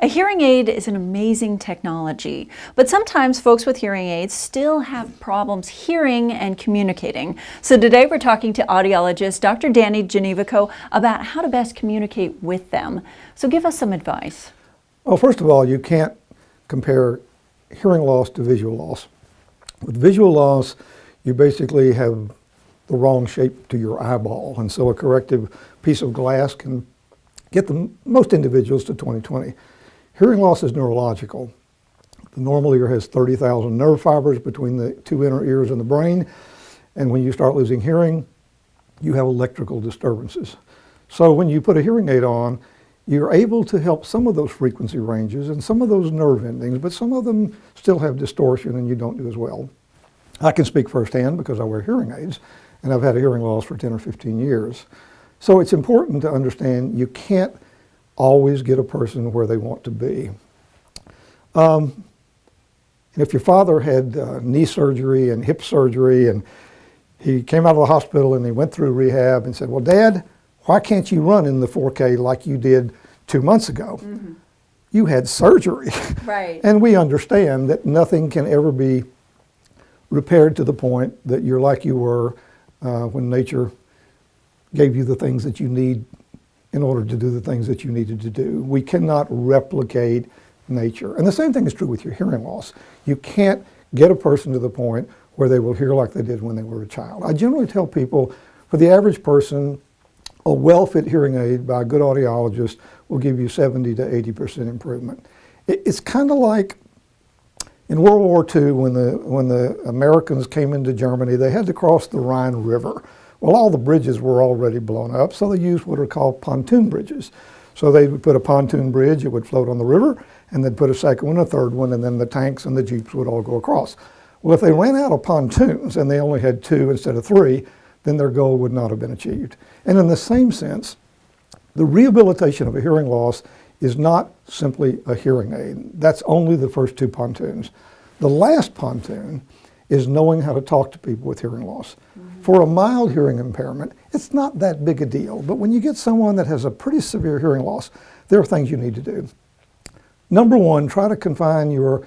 A hearing aid is an amazing technology, but sometimes folks with hearing aids still have problems hearing and communicating. So today we're talking to audiologist Dr. Gnewikow about how to best communicate with them. So give us some advice. Well, first of all, you can't compare hearing loss to visual loss. With visual loss, you basically have the wrong shape to your eyeball, and so a corrective piece of glass can get most individuals to 20/20. Hearing loss is neurological. The normal ear has 30,000 nerve fibers between the two inner ears and the brain, and when you start losing hearing, you have electrical disturbances. So when you put a hearing aid on, you're able to help some of those frequency ranges and some of those nerve endings, but some of them still have distortion and you don't do as well. I can speak firsthand because I wear hearing aids, and I've had a hearing loss for 10 or 15 years. So it's important to understand you can't always get a person where they want to be. If your father had knee surgery and hip surgery, and he came out of the hospital and he went through rehab and said, well, Dad, why can't you run in the 4K like you did 2 months ago? Mm-hmm. You had surgery. Right. And we understand that nothing can ever be repaired to the point that you're like you were when nature gave you the things that you need in order to do the things that you needed to do. We cannot replicate nature. And the same thing is true with your hearing loss. You can't get a person to the point where they will hear like they did when they were a child. I generally tell people, for the average person, a well-fit hearing aid by a good audiologist will give you 70 to 80% improvement. It's kind of like in World War II when the Americans came into Germany, they had to cross the Rhine River. Well, all the bridges were already blown up, so they used what are called pontoon bridges. So they would put a pontoon bridge, it would float on the river, and they'd put a second one, a third one, and then the tanks and the jeeps would all go across. Well, if they ran out of pontoons and they only had 2 instead of 3, then their goal would not have been achieved. And in the same sense, the rehabilitation of a hearing loss is not simply a hearing aid. That's only the first 2 pontoons. The last pontoon is knowing how to talk to people with hearing loss. Mm-hmm. For a mild hearing impairment, it's not that big a deal, but when you get someone that has a pretty severe hearing loss, there are things you need to do. Number one, try to confine your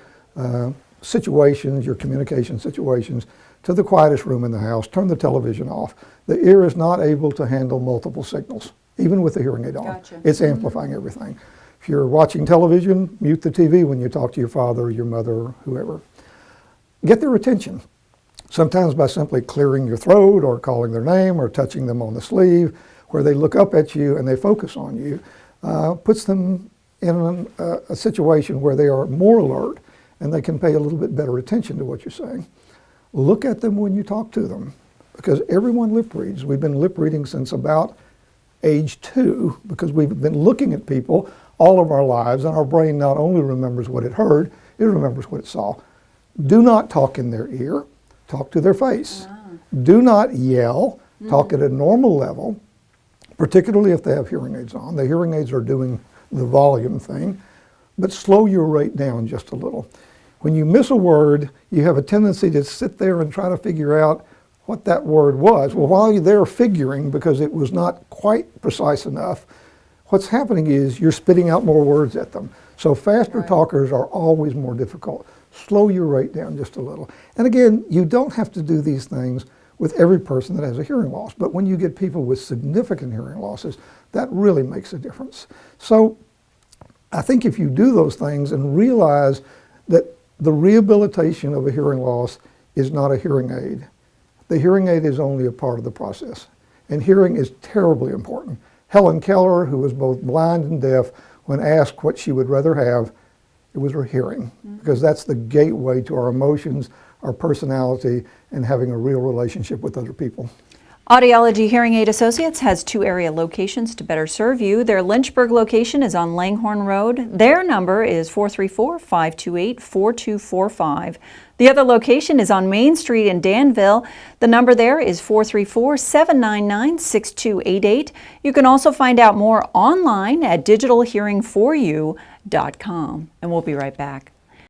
situations, your communication situations, to the quietest room in the house. Turn the television off. The ear is not able to handle multiple signals, even with the hearing aid on. Gotcha. It's amplifying everything. If you're watching television, mute the TV when you talk to your father or your mother or whoever. Get their attention, sometimes by simply clearing your throat or calling their name or touching them on the sleeve, where they look up at you and they focus on you, puts them in a situation where they are more alert and they can pay a little bit better attention to what you're saying. Look at them when you talk to them, because everyone lip reads. We've been lip reading since about age 2 because we've been looking at people all of our lives, and our brain not only remembers what it heard, it remembers what it saw. Do not talk in their ear, talk to their face. Wow. Do not yell, talk at a normal level, particularly if they have hearing aids on. The hearing aids are doing the volume thing, but slow your rate down just a little. When you miss a word, you have a tendency to sit there and try to figure out what that word was. Well, while you're there figuring, because it was not quite precise enough, what's happening is you're spitting out more words at them. So faster talkers are always more difficult. Slow your rate down just a little. And again, you don't have to do these things with every person that has a hearing loss, but when you get people with significant hearing losses, that really makes a difference. So I think if you do those things and realize that the rehabilitation of a hearing loss is not a hearing aid. The hearing aid is only a part of the process, and hearing is terribly important. Helen Keller, who was both blind and deaf, when asked what she would rather have, it was her hearing, because that's the gateway to our emotions, our personality, and having a real relationship with other people. Audiology Hearing Aid Associates has 2 area locations to better serve you. Their Lynchburg location is on Langhorne Road. Their number is 434-528-4245. The other location is on Main Street in Danville. The number there is 434-799-6288. You can also find out more online at digitalhearing4u.com. And we'll be right back.